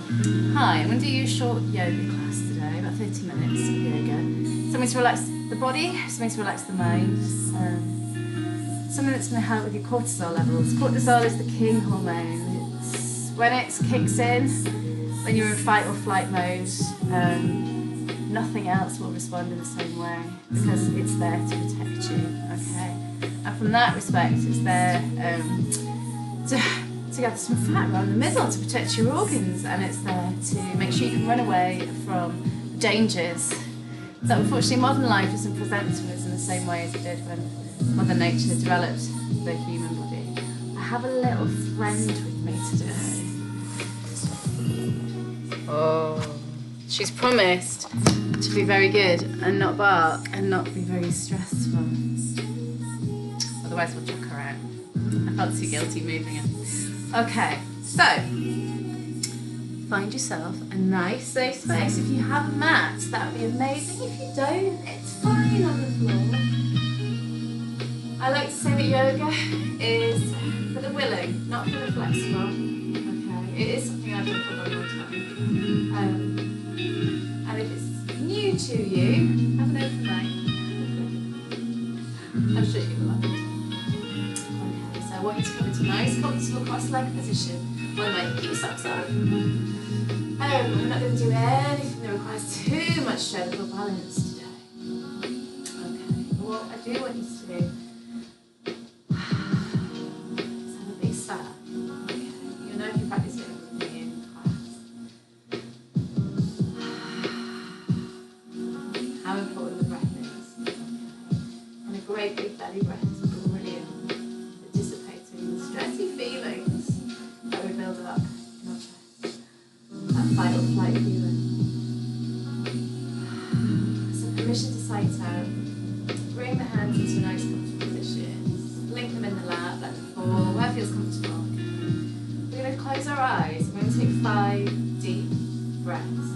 Hi, I'm going to do a short yoga class today, about 30 minutes of yoga. Something to relax the body, something to relax the mind, something that's going to help with your cortisol levels. Cortisol is the king hormone. When it kicks in, when you're in fight or flight mode, nothing else will respond in the same way because it's there to protect you, okay? And from that respect, it's there to gather some fat around the middle to protect your organs, and it's there to make sure you can run away from dangers that unfortunately modern life doesn't present to us in the same way as it did when Mother Nature developed the human body. I have a little friend with me today. Oh, she's promised to be very good and not bark and not be very stressful. Otherwise we'll chuck her out. I felt too guilty moving her. Okay, so find yourself a nice safe space. If you have a mat, that would be amazing. If you don't, it's fine on the floor. I like to say that yoga is for the willing, not for the flexible. Okay, it is something I've done for a long time. And if it's new to you, have an open mind. I'm sure you will love it. I want you to come into a nice, comfortable cross-legged position. By the way, keep your socks on. We're not going to do anything that requires too much strength or balance today. Okay, what I do want you to do is have a big sigh. Okay, you'll know if you practice it with me in class. How important the breath is. Okay. And a great big belly breath is brilliant. Stressy feelings that we build up in our chest. That fight or flight feeling. So permission to sight out. Bring the hands into a nice comfortable position. Link them in the lap, let them fall, where feels comfortable. We're going to close our eyes. We're going to take 5 deep breaths.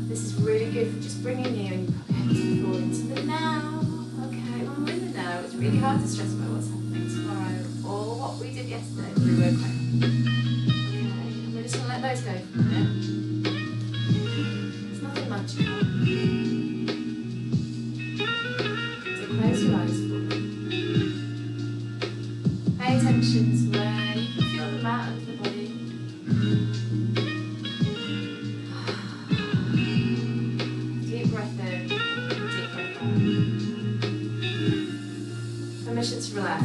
This is really good for just bringing you and your body into the now. Okay, when we're in the now, it's really hard to stress about what's happening tomorrow or what we did yesterday. We were quite okay, and we're just going to let those go for a minute. There's nothing magical. So close your eyes for me. Pay attention to where you can feel the mat under the body. Deep breath in, deep breath out. Permission to relax.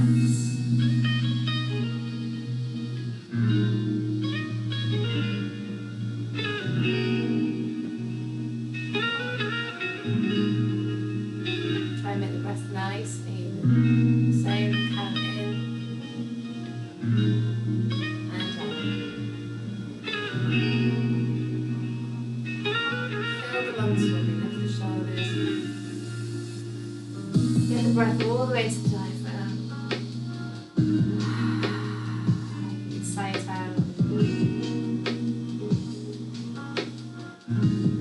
Try and make the breath nice and even. Same, count in and out. Fill the lungs for me, lift the shoulders. Get the breath all the way to the diaphragm. Sigh it out.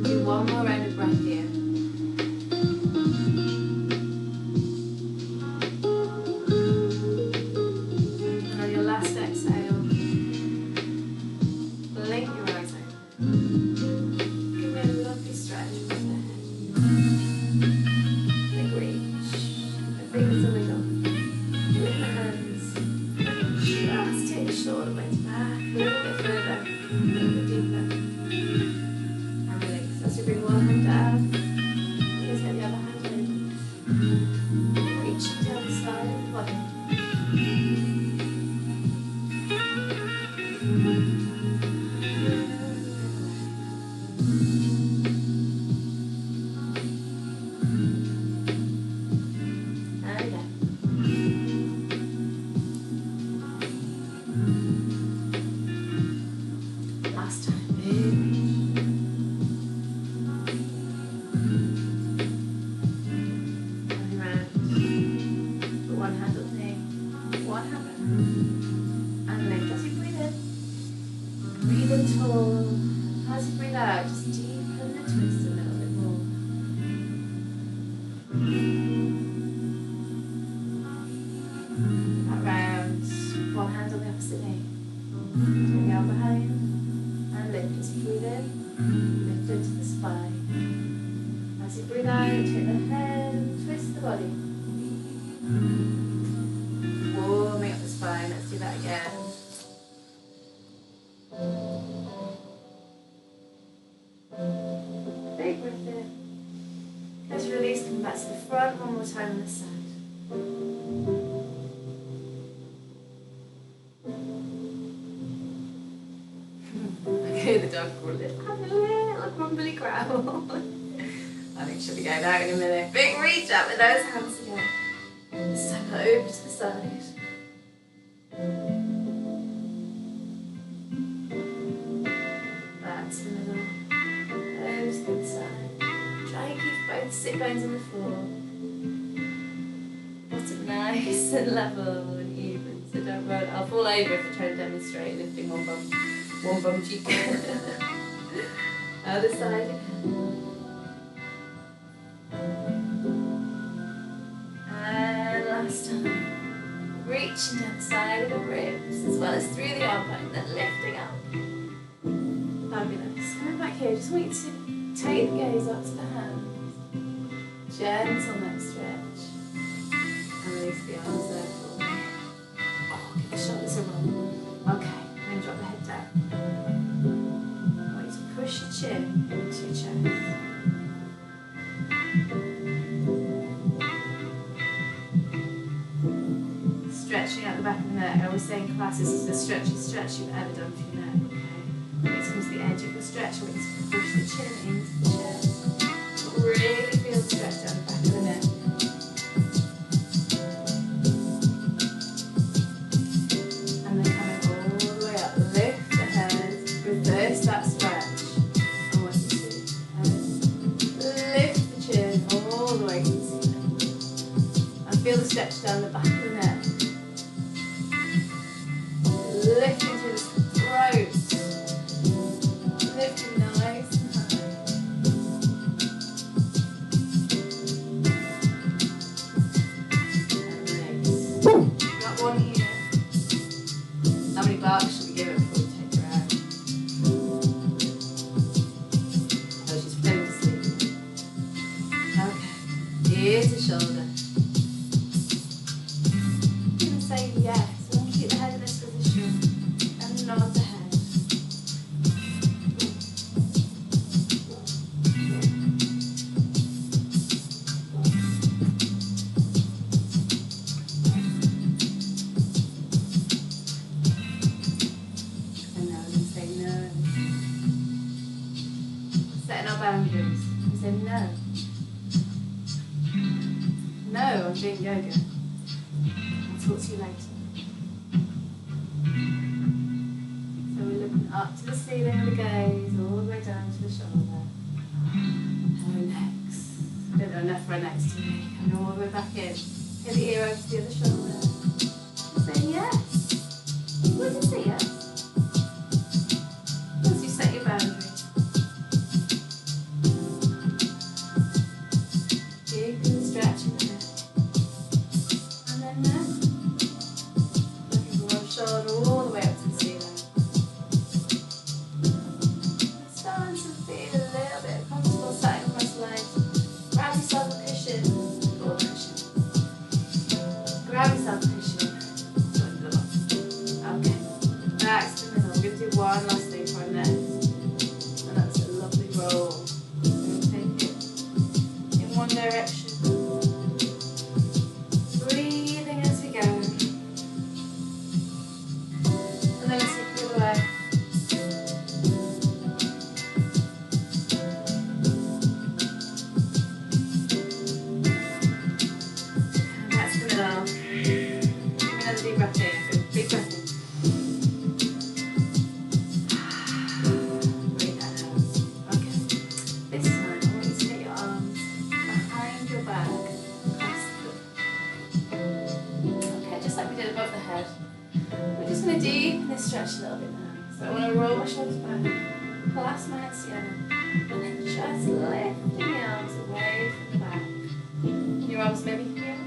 Do one more round of breath here. And on your last exhale, blink your eyes open. Give me a lovely stretch with the head. Big reach. The fingers are wiggle. With the hands. Just take the shoulder blades back a little bit further, a little bit deeper. And release. As you bring one hand down, please get the other hand over. Reach down the side of the body. And again. Last time, big reach. Turn around. Put one hand on the knee, one hand down. And lift as you breathe in. Breathe in tall. As you breathe out, just deepen the twist a little bit more. That round. One hand on the opposite knee. Bring the arm behind. rotate the head, twist the body. Warming up the spine, let's do that again. Big breath in. As you release, come back to the front one more time on this side. I hear the dog growl, have a little grumbly growl. I think she'll be going out in a minute. Big reach up with those hands again. Step it over to the side. Back to the middle. Nose to the side. Try and keep both sit bones on the floor. Bottom nice and level and even. So don't roll. I'll fall over if I try to demonstrate lifting one bum cheek. Other side again. And last time. Reaching down the side of the ribs as well as through the arm bone, then lifting up. Fabulous. Coming back here, just want you to take the gaze up to the hands. Gentle neck stretch. And release the arms there for me. Oh, give the shoulders a roll. Okay, then drop the head down. I want you to push your chin into your chest. Stretching out the back of the neck. I always say in class, this is the stretchiest stretch you've ever done for your neck. Okay? When it comes to the edge of your stretch, I want you to push the chin into the chest. Really feel the stretch down the back of the neck. And then coming all the way up. Lift the head. Reverse that stretch. I want you to lift the chin all the way to the ceiling. And feel the stretch down the back of the neck. Lifting through the throat. Lifting nice and high. And release. Got one here. How many barks should we give it before we take her out? Oh, she's pretending to sleep. Okay. Here's the shoulder. I'm going to say yes. We want to keep the head in this position. And nod the head. And now we're going to say no. Setting our boundaries. We say no. No, I'm doing yoga. I'll talk to you later. So we're looking up to the ceiling with the gaze, all the way down to the shoulder. And our necks. I don't know enough for our necks today. Coming all the way back in. Get the ear over to the other shoulder. Say yes. What did you say yes? Once you set your boundaries. Big and stretching the neck. And then neck. Looking for one shoulder all the way up to the ceiling. It's starting to feel a little bit comfortable sitting across the legs. Grab yourself a cushion. Or a cushion. Grab yourself a cushion. Okay. Back to the middle. We're going to do one last thing for our next. And that's a lovely roll. We're going to take it in one direction. Breathing as we go. And then let's take it the other way. And back to the middle. Give me another deep breath in. Good. Big breath in. Breathe that out. Okay. This time, I want you to take your arms behind your back. Clasp them. Okay, just like we did above the head. We're just going to deepen this stretch a little bit now. So I want to roll my shoulders back, clasp my hands together, and then just lifting the arms away from the back. Your arms maybe here.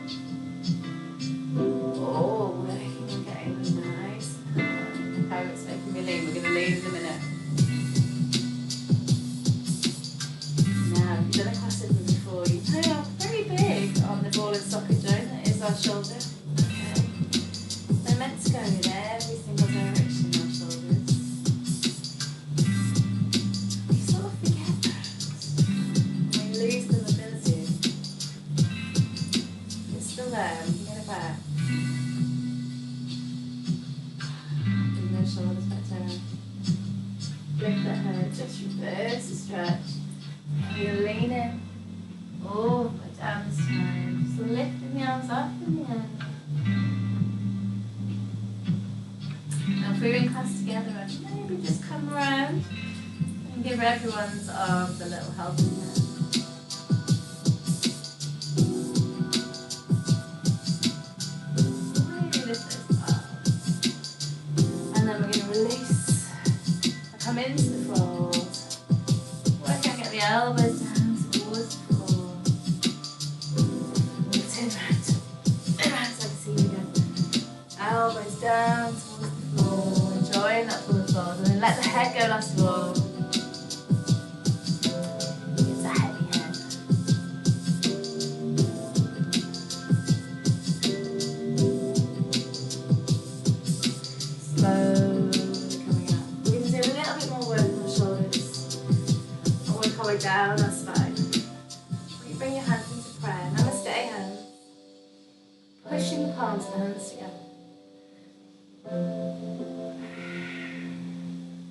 Oh, working on getting them nice. How it's making me lean. We're going to lean in a minute. Now, if you've done a class with me before, you know lift the head, just reverse the stretch. And you're leaning all the way down this time. Just lifting the arms up in the air. Now if we were in class together, I'd maybe just come around and give everyone's arms a little helping hand. Come into the fold. Work out, get the elbows down towards the floor. Turn around so I can see you again. Elbows down towards the floor. Enjoying that full fold. And then let the head go last of all. It's a heavy head. Slowly. Down our spine. You bring your hands into prayer. Namaste hands. Pushing the palms of the hands together.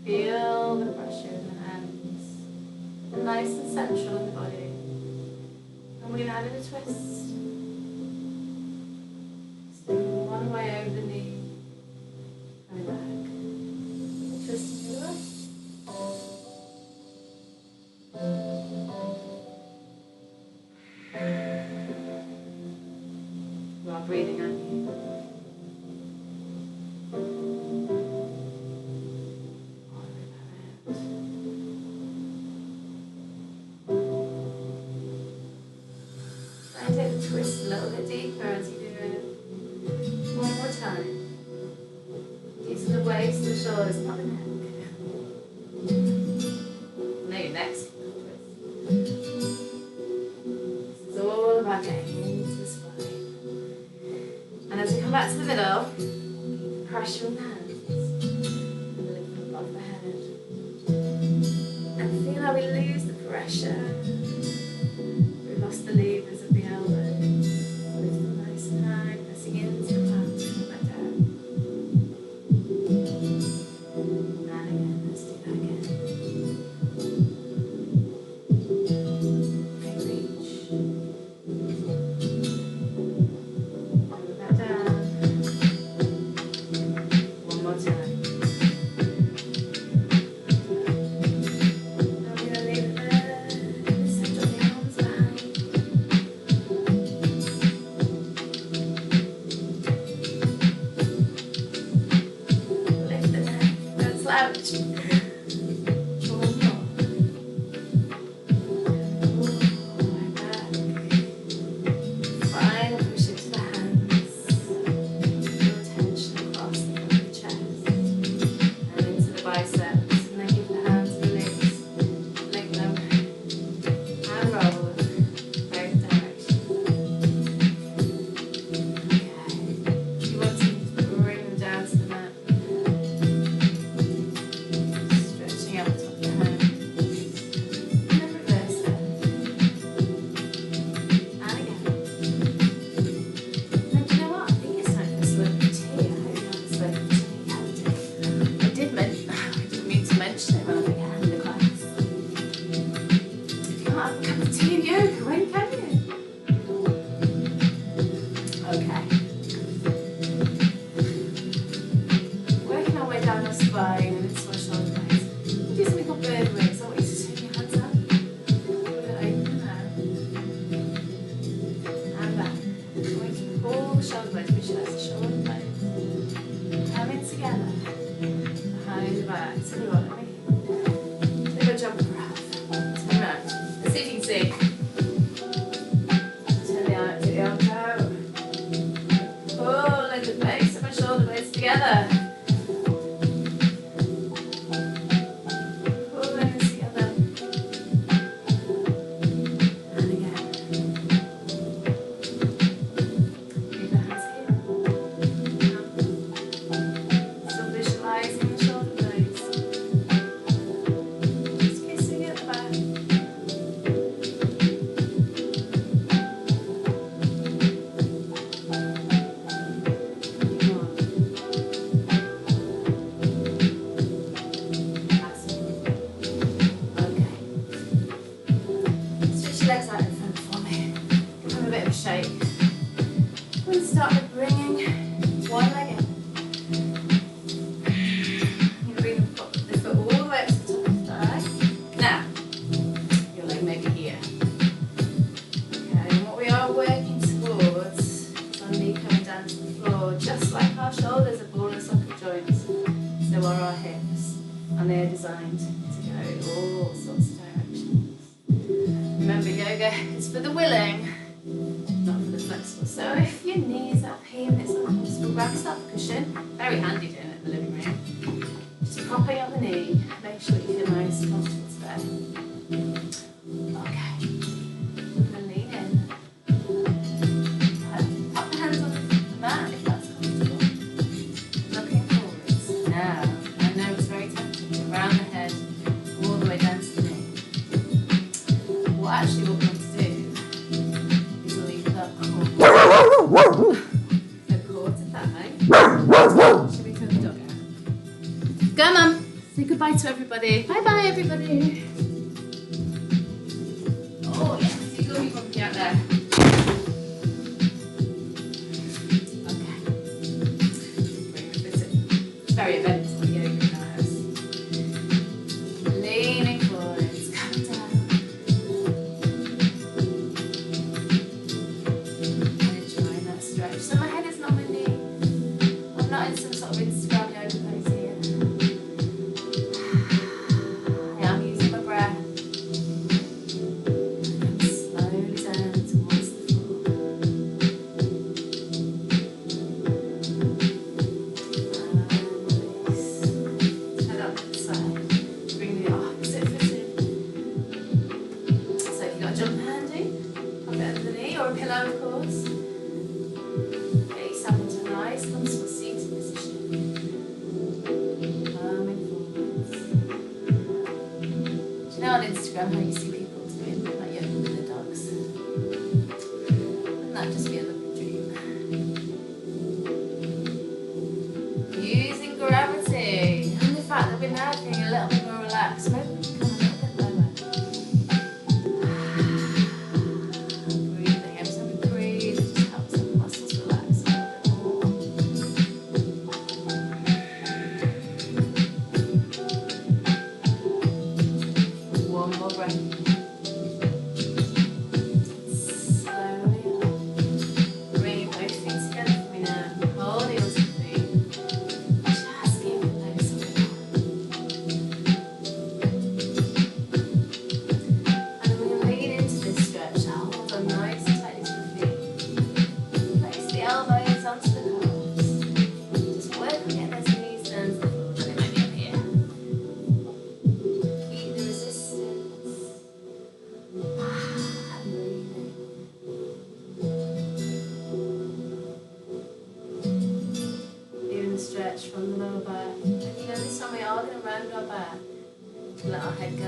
Feel the pressure in the hands. And nice and central in the body. And we're going to add in a twist. Staying one way over the knee. Coming back. Twisting to the right. While breathing on you. All the way back around. Try and take the twist a little bit deeper as you do it. One more time. Using the waist and the shoulders, not the neck. Now your neck's twist. This is all about getting into the spine. And as we come back to the middle, keep pressure on the hands and lift them above the head. And feel how we lose the pressure. We've lost the levers of the elbows. Lift them nice and high, pressing into the palms and come back down. And again, let's do that again. designed to go in all sorts of directions. Remember, yoga is for the willing, not for the flexible. So if your knees are pain, it's uncomfortable, grab yourself a cushion. Very handy doing it in the living room. Just propping up the knee. Make sure you feel nice and comfortable today. Okay. I'm going to lean in. Pop the hands on the mat if that's comfortable. Looking forwards. Now, I know it's very tempting. Around the head, all the way down to the knee. What actually we're going to do is leave the core. The core to thigh. Should we turn the dog out? Go, Mum. Say goodbye to everybody. Bye-bye, everybody. Oh, yes. You're going to be bumpy out there. Okay. Bring the foot in. It's very eventful yoga in our house. Leaning forwards. Come down. And enjoying that stretch. So my head is not my knee. I'm not in some sort of Instagram yoga pose here. I am using my breath. And slowly down towards the floor. And release. Head up to the side. Bring the opposite foot in. So if you've got a jump handy, pop it under the knee or a pillow, of course. Get yourself into a nice, comfortable seated position. Coming forwards. Do you know on Instagram how you see people doing like yoga with their dogs? Wouldn't that just be a lovely dream? Using gravity and the fact that we're now feeling a little bit more relaxed. Maybe we can come a little bit lower. Breathing. Every time we breathe, it just helps the muscles relax a little bit more. One more breath. Slowly up. Bring both feet together for me now. Hold the other feet. Just keep it nice and warm. And then we're going to lean into this stretch. Hold on nice and tightly to the feet. Place the elbows onto the calves. Just work on getting those knees down to the floor. And they might be up here. Keep the resistance. And breathing. Feeling the stretch from the lower back. And you know, this time we are going to round our back. Let our head go.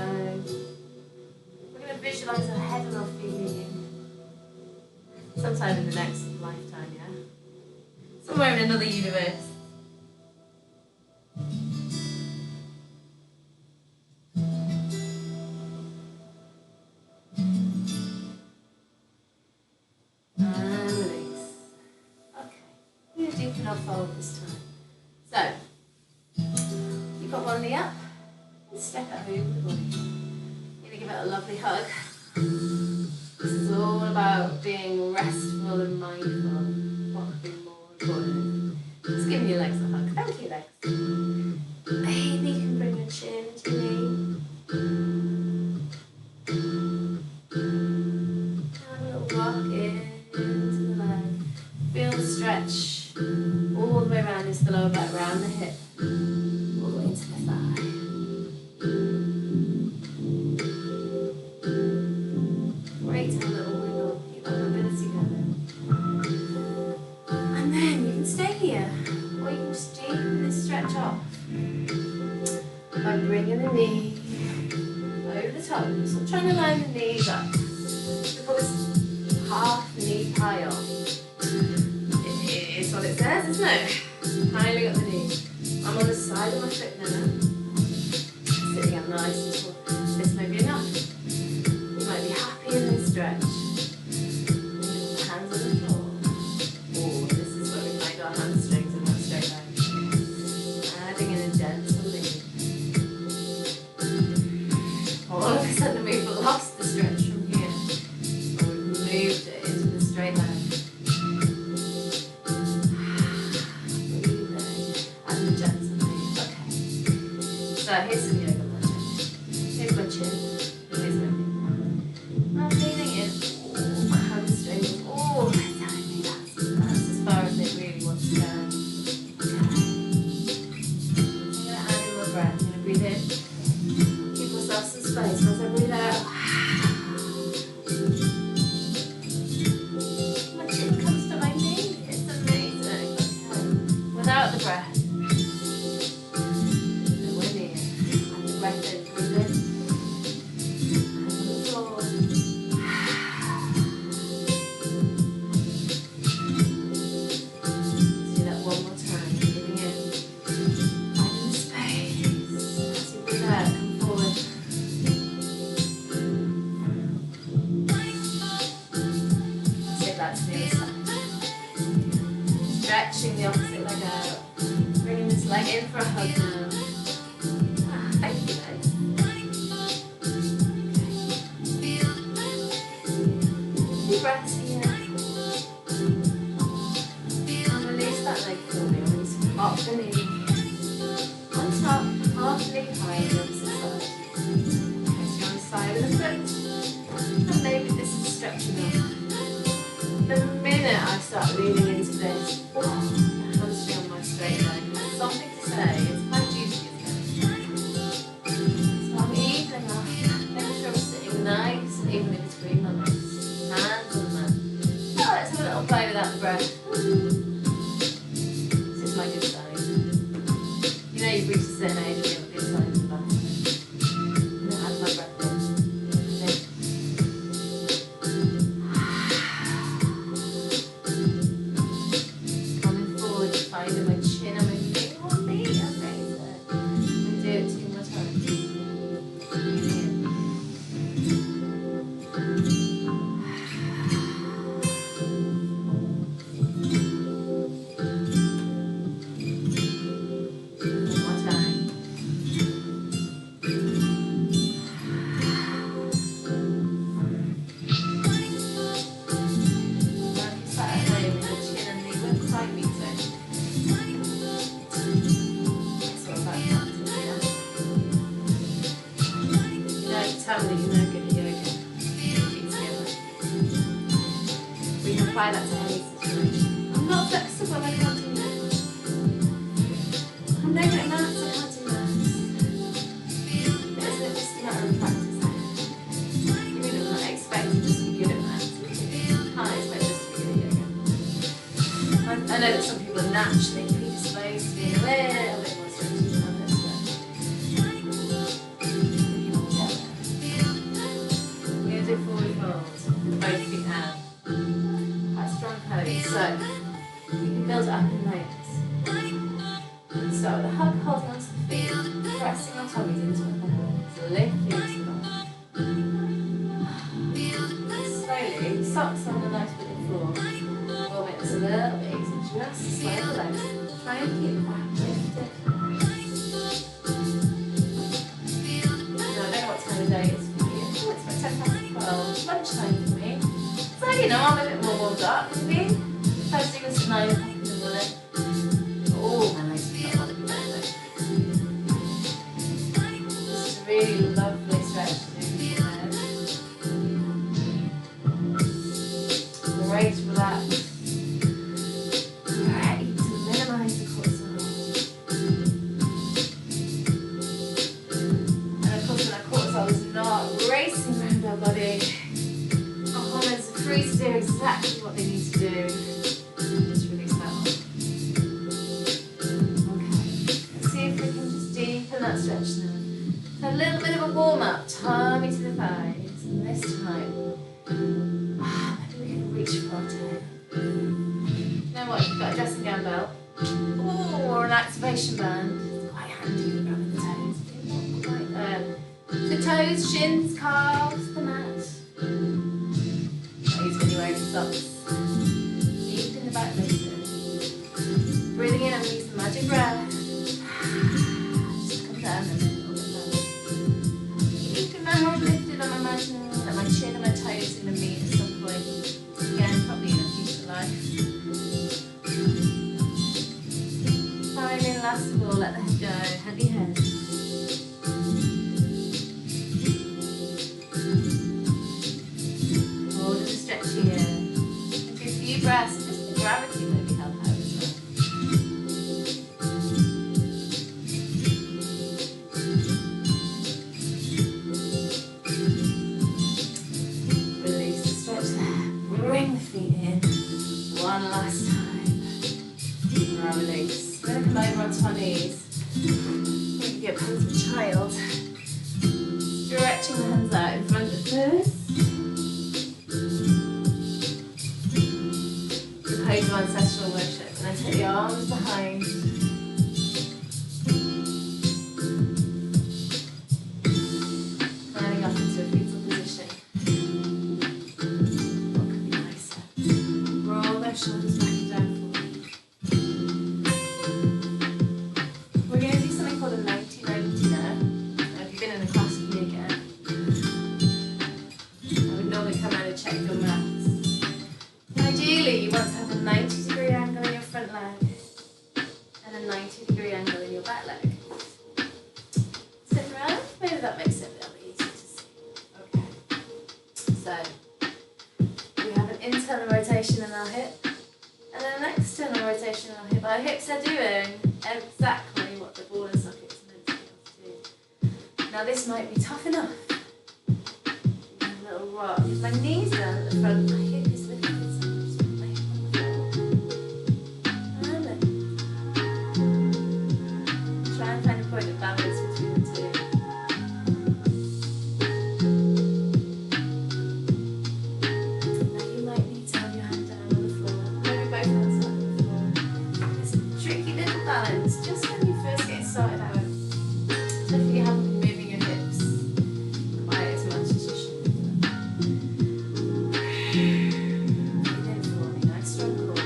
We're going to visualise our head and our feet meeting. Sometime in the next lifetime, yeah? Somewhere in another universe. And release. Okay. We're going to deepen our fold this time. So, you've got one knee up. Step it over the body. You're going to give it a lovely hug. This is all about being restful and mindful. What could be more important? Just giving your legs a hug. Thank you, legs. Maybe you can bring your chin to your knee. Have a little rock into the leg. Feel the stretch all the way around into the lower back, around the hip, all the way into the thigh. Great to have a little wiggle, keep that mobility going. And then you can stay here, or you can just deepen this stretch off by bringing the knee over the top. So trying to line the knees up. We call this half knee pie on. It's what it says, isn't it? Piling up the knee. I'm on the side of my foot now. Sitting up nice and tall. This may be enough. You might be happy in this stretch. Hands on the floor. Oh, this is where we find our hamstrings in that straight line. Adding in a gentle lean. All of a sudden we've lost the stretch from here. Or we've moved it into the straight line. Breathing and the gentle lean. Okay. Here's my chin. Here's my knee. I'm leaning in. Oh, my hamstrings. Oh, they're telling me that's as far as they really want to go. Okay. I'm going to add in my breath. I'm going to breathe in. Give myself some space as I breathe out. My chin comes to my knee. It's amazing. Okay. Without the breath. Stretching the opposite leg out. Bringing this leg in for a hug now. Thank you, guys. Deep breaths here. And release that leg for me. Release up the knee. On top, half knee high, the opposite side. Okay, so you're on the side of the foot. And maybe this is stretching up. The minute I start leaning into this, oh, the hamstring on my straight leg has something to say. It's how juicy it's going. So I'm evening up, making sure I'm sitting nice and even in between my legs. Hands on that. Oh, let's have a little play without the breath. This is my good side. You know you've reached a certain age and you have a good side to the back. I'm going to add my breath in. Finding my chin and my knee on me, amazing. And do it 2 more times. One more time. Now if you sat at home with your chin and knee won't quite meet it. Tell me that you're no good at yoga. Keep together. We can apply that to any situation. I'm not flexible, I can't do that. I'm no good at maths, I can't do maths. But isn't it just a matter of practice? You really not expect to just be good at maths. You can't expect just to be good at yoga. I know that some people are naturally predisposed to being a little bit more stretchy than others, but do forward folds, both feet out. Quite a strong pose. So you can build it up in layers. Start with a hug, holding onto the feet, pressing our tummies into our hands, lifting to the bottom. Slowly, socks on the nice wooden floor. We'll make this a little bit easier. Just slide the legs. Try and keep the back lifted. Now, I don't know what time of day it is for you. Oh, it's about 10 past 12. Lunchtime for me. So, you know, I'm a bit more warmed up, maybe. First thing was 9 o'clock in the morning. Oh, my legs have got one of them. This is a really lovely stretch to do with your head. Great to relax. Great to minimise the cortisol. And of course, when that cortisol is not racing around our body, our hormones are free to do exactly what they need to do. Just release that one. Okay, let's see if we can just deepen that stretch now. So a little bit of a warm up, tummy to the thighs, and this time, maybe we can reach for our toe. You know what, you've got a dressing gown belt, or an activation band. It's quite handy for grabbing the toes. Not quite there. The toes, shins, calves, the mat. Not easy when you're wearing socks. Deep in the back lifted. Breathing in and release the magic breath. Just come down a little bit lower. Keeping my head lifted, I'm imagining that my chin and my toes are going to meet at some point. Again, probably in a future life. Finally, last of all, let the head go. Heavy head. Hopefully that makes it a little bit easier to see. Okay. So we have an internal rotation in our hip and then an external rotation in our hip. Our hips are doing exactly what the ball and socket is meant to be able to do. Now this might be tough enough. A little rock. If my knees down at the front, my hip is lifted. So I'm just put my hip on the floor. And then try and find a point of balance between the two. Now you might need to have your hand down on the floor. Maybe both hands on the floor. It's a tricky little balance just when you first get started out. Especially if you haven't been moving your hips quite as much as you should. Breathe in for me, nice strong core. I'm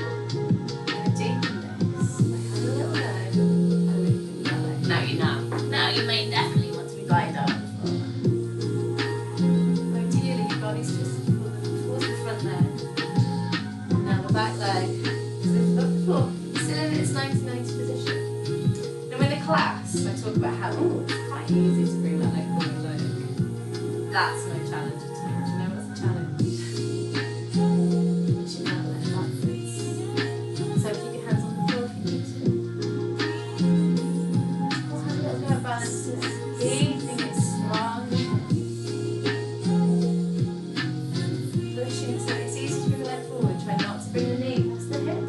going to deepen this by having a little low and lifting that leg. Now you may definitely want to be lying down on the floor. Ideally your body's twisted towards the front leg. Now the back leg is lifted off the floor. Still in its 90-90 position. Now in a class I talk about how it's quite easy to bring that leg forward. That's no challenge at all. Do you know what's the challenge? Pushing that leg backwards. So keep your hands on the floor if you need to. We'll have a little bit of balance. Keeping it strong. Pushing so it's easy to bring the leg forward. Try not to bring the knee past the hip.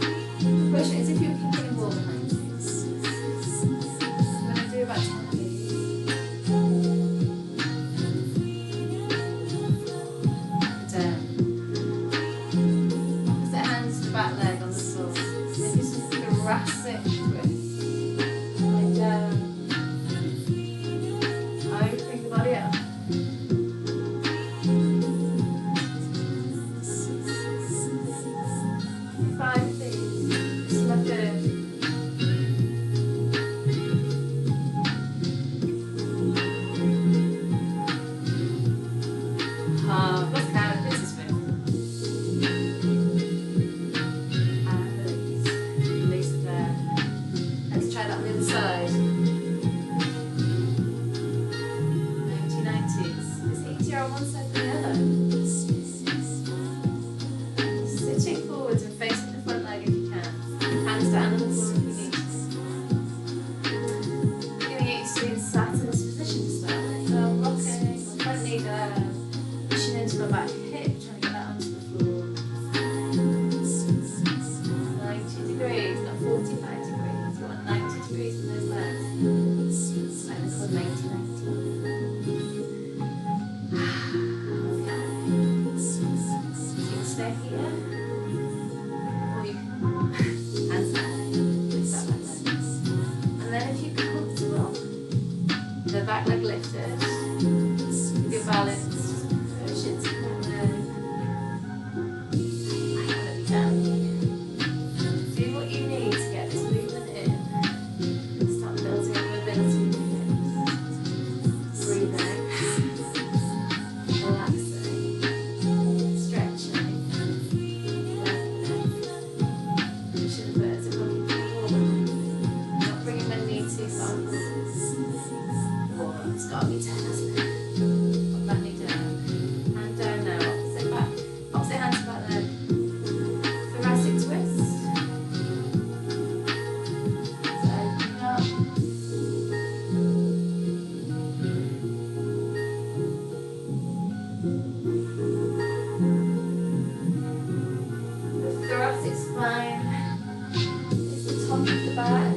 Push it as if you were kicking a wall behind you. I'm going to do about 10 of these. Down. Opposite hands to the back leg on the floor. Maybe some thoracic twist. Lie down. Opening the body up. 5 of these. This is my third. Lost count. This is good. And release. Release it there. Let's try that on the other side. 90-90s. It's easier on one side than the other. Sitting forwards and facing the front leg if you can. Hands down on the floor if you need to. I'm going to get used to being sat in this position to start with. So I'm rocking my front knee down. Pushing into my back hip, trying to get that onto the floor. 90 degrees, not 45 degrees. You want 90 degrees in those legs. It's like they're called 90-90. Okay. So you can stay here, or you can hands down, lift that back leg. And then if you're comfortable, the back leg lifted, with your balance. Push into that leg. I want to be down here. Do what you need to get this movement in. Start building up mobility in your hips. Breathing. Relaxing. Stretching. Lengthening. Pushing the vertebra forward. Not bringing my knee too far forward. Oh, it's got to be 10, hasn't it? Put that knee down. And down now, opposite back. Opposite hand to back leg. Thoracic twist. So opening up. The thoracic spine is the top of the back.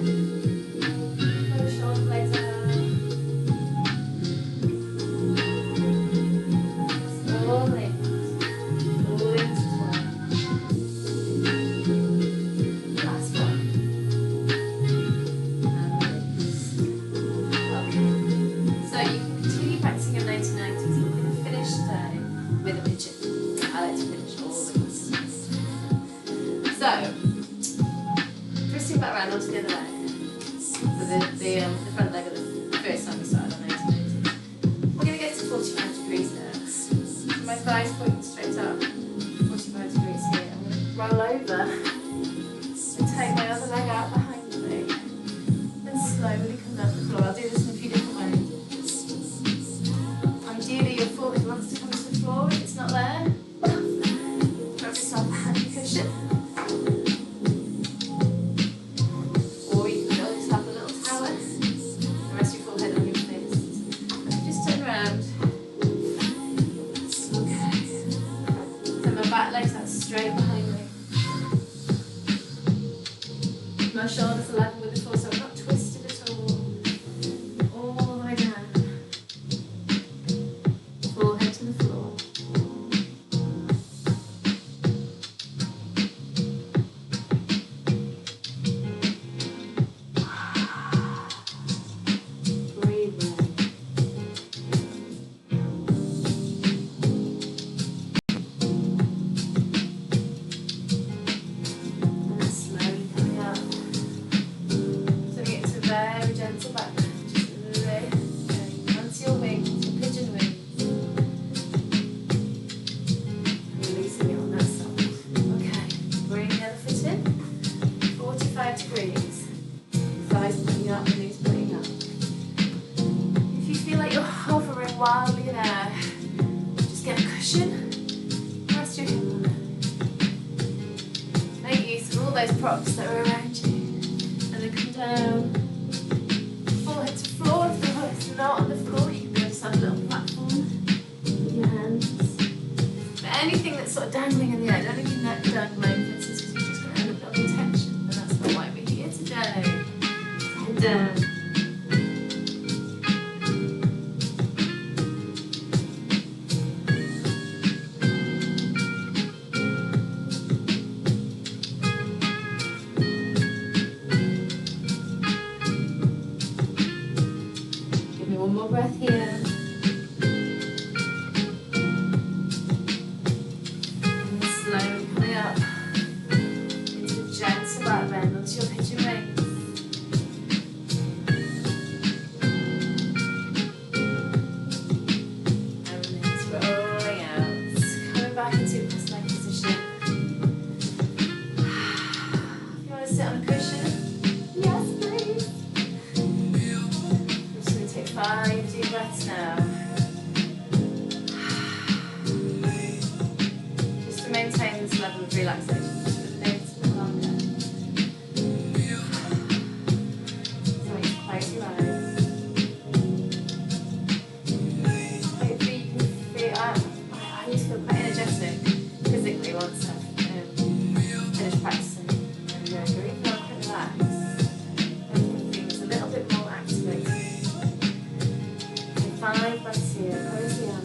Push all the way down. All linked, all intertwined. Last one. And release. Okay. So you can continue practicing your 90-90s. We're going to finish today with a pigeon. I like to finish all the classes. So, twisting back around onto the other leg. So the front leg of the first time we started on 90-90s. We're going to get to 45 degrees now. My thighs pointing straight up, 45 degrees here. I'm going to roll over and take my other leg out behind me and slowly come down to the floor. I'll do this in a few different ways. wildly there. Just get a cushion, rest your hip on it. Make use of all those props that are around you. And then come down, forehead to floor. If the foot's not on the floor, you can build yourself a little platform with your hands. But anything that's sort of dangling in the air, don't leave your neck dangling, for instance, because you're just going to end up building tension. And that's not why we're here today. Head down. One more breath here. And then slowly coming up into a gentle back bend onto your pigeon wings. And release, rolling out. Coming back into a cross-leg position. If you want to sit on a cushion, yes please. 5 deep breaths now. Just to maintain this level of relaxation, just a little longer. So you close your eyes. Hopefully you can feel, I used to feel quite energetic physically once I've finished practicing yoga. Even though I'm quite relaxed, everything feels a little bit more activated. 5 breaths here, close the eyes.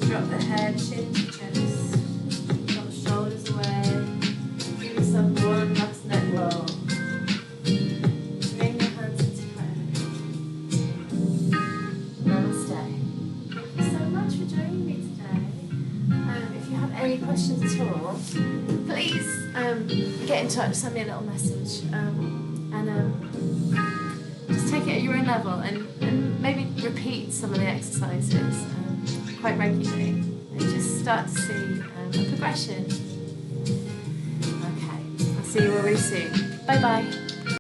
Drop the head, chin to chest. Drop the shoulders away. Give yourself one last neck roll. Bring your hands into prayer. Namaste. Thank you so much for joining me today. If you have any questions at all, please get in touch, send me a little message. Just take it at your own level and maybe repeat some of the exercises. Quite regularly, and just start to see a progression. Okay, I'll see you all really soon. Bye bye.